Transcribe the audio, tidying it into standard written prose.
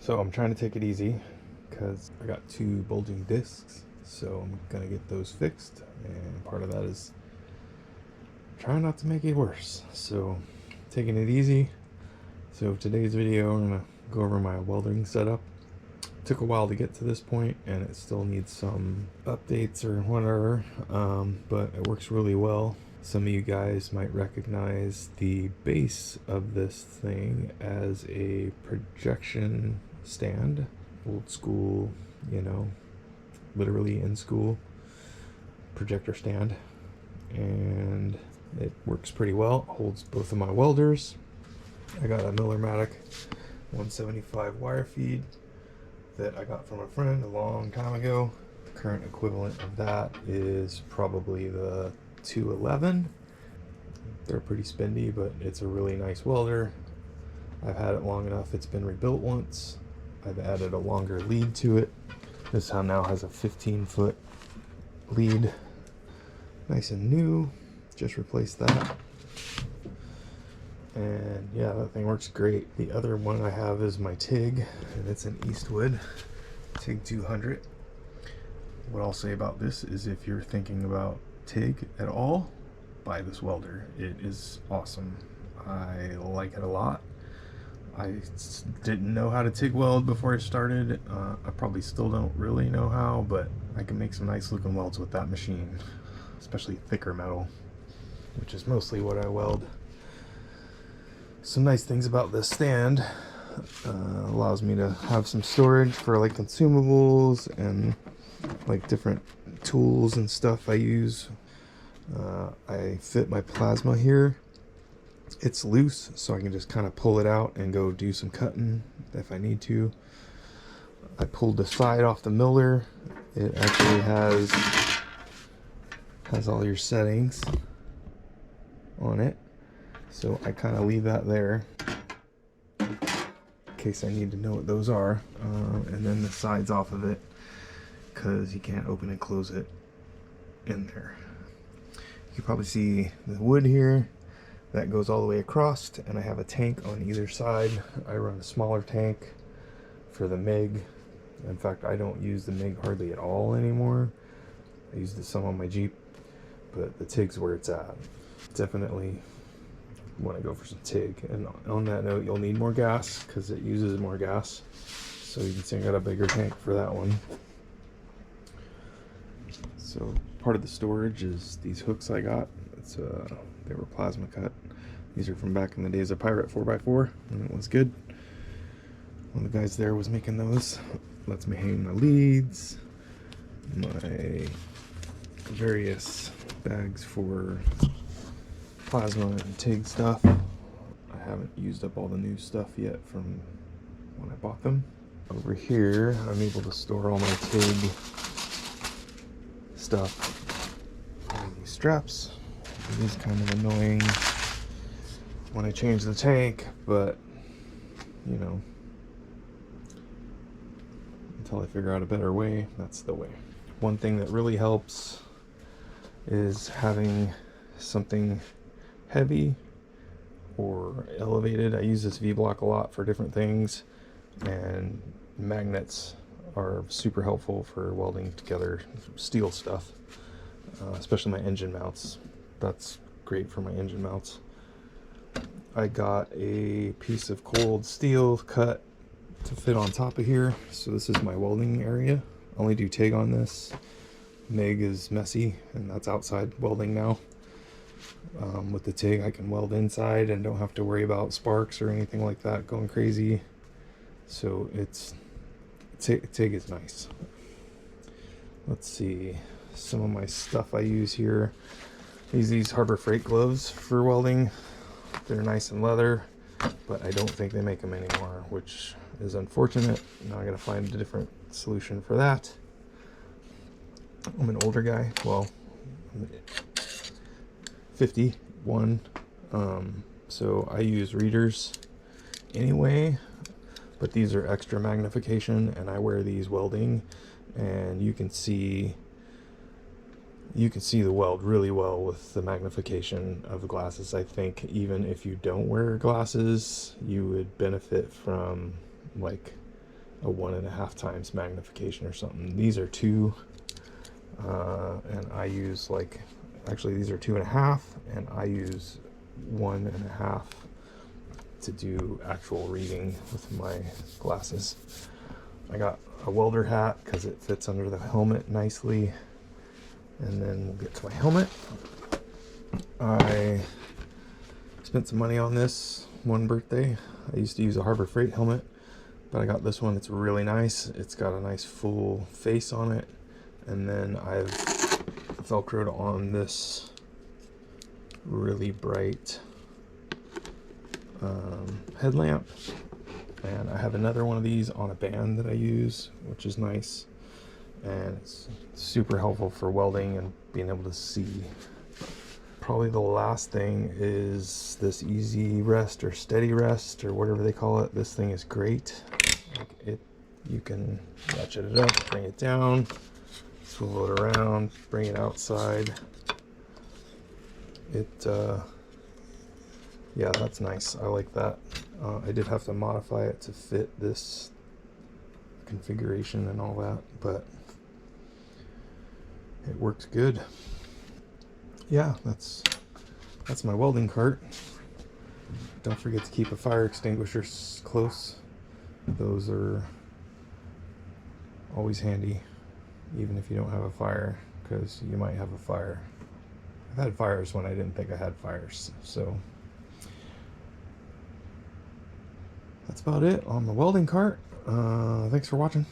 So I'm trying to take it easy because I got 2 bulging discs, so I'm gonna get those fixed, and part of that is trying not to make it worse. So taking it easy. So today's video I'm gonna go over my welding setup. Took a while to get to this point and it still needs some updates or whatever, but it works really well. Some of you guys might recognize the base of this thing as a projection stand. Old school, you know, literally in school projector stand. And it works pretty well. It holds both of my welders. I got a Millermatic 175 wire feed that I got from a friend a long time ago. The current equivalent of that is probably the 211. They're pretty spendy, but it's a really nice welder. I've had it long enough. It's been rebuilt once. I've added a longer lead to it. This one now has a 15-foot lead. Nice and new. Just replaced that. And yeah, that thing works great. The other one I have is my TIG, and it's an Eastwood TIG 200. What I'll say about this is if you're thinking about TIG at all, buy this welder. It is awesome. I like it a lot. I didn't know how to TIG weld before I started. I probably still don't really know how, but I can make some nice looking welds with that machine, especially thicker metal, which is mostly what I weld. Some nice things about this stand, allows me to have some storage for like consumables and like different tools and stuff I use. I fit my plasma here. It's loose, so I can just kind of pull it out and go do some cutting if I need to. I pulled the side off the Miller. It actually has all your settings on it. So I kind of leave that there in case I need to know what those are. And then the sides off of it, because you can't open and close it in there. You can probably see the wood here. That goes all the way across, and I have a tank on either side. I run a smaller tank for the MIG. In fact, I don't use the MIG hardly at all anymore. I used it some on my Jeep, but the TIG's where it's at. Definitely want to go for some TIG. And on that note, you'll need more gas because it uses more gas. So you can see I got a bigger tank for that one. So part of the storage is these hooks I got. They were plasma cut. These are from back in the days of Pirate 4x4, and it was good. One of the guys there was making those. Lets me hang my leads, my various bags for plasma and TIG stuff. I haven't used up all the new stuff yet from when I bought them. Over here, I'm able to store all my TIG stuff on these straps. It is kind of annoying when I change the tank, but you know, until I figure out a better way, that's the way. One thing that really helps is having something heavy or elevated. I use this V-block a lot for different things, and magnets are super helpful for welding together steel stuff, especially my engine mounts. That's great for my engine mounts. I got a piece of cold steel cut to fit on top of here. So this is my welding area. I only do TIG on this. MIG is messy, and that's outside welding now. With the TIG, I can weld inside and don't have to worry about sparks or anything like that going crazy. So TIG is nice. Let's see, some of my stuff I use here. These Harbor Freight gloves for welding. They're nice and leather, but I don't think they make them anymore, which is unfortunate. Now I gotta find a different solution for that. I'm an older guy, well, I'm 51, so I use readers anyway, but these are extra magnification, and I wear these welding, and you can see the weld really well with the magnification of the glasses. I think even if you don't wear glasses, you would benefit from like a 1.5 times magnification or something. These are 2, and I use like, actually these are 2.5, and I use 1.5 to do actual reading with my glasses. I got a welder hat because it fits under the helmet nicely. And then we'll get to my helmet. I spent some money on this one birthday. I used to use a Harbor Freight helmet, but I got this one. It's really nice. It's got a nice full face on it. And then I've velcroed on this really bright headlamp. And I have another one of these on a band that I use, which is nice. And it's super helpful for welding and being able to see. Probably the last thing is this easy rest or steady rest or whatever they call it. This thing is great. Like you can ratchet it up, bring it down, swivel it around, bring it outside. Yeah, that's nice. I like that. I did have to modify it to fit this configuration and all that, but it works good. Yeah, that's my welding cart. Don't forget to keep a fire extinguisher close. Those are always handy, even if you don't have a fire, because you might have a fire. I've had fires when I didn't think I had fires. So that's about it on the welding cart. Thanks for watching.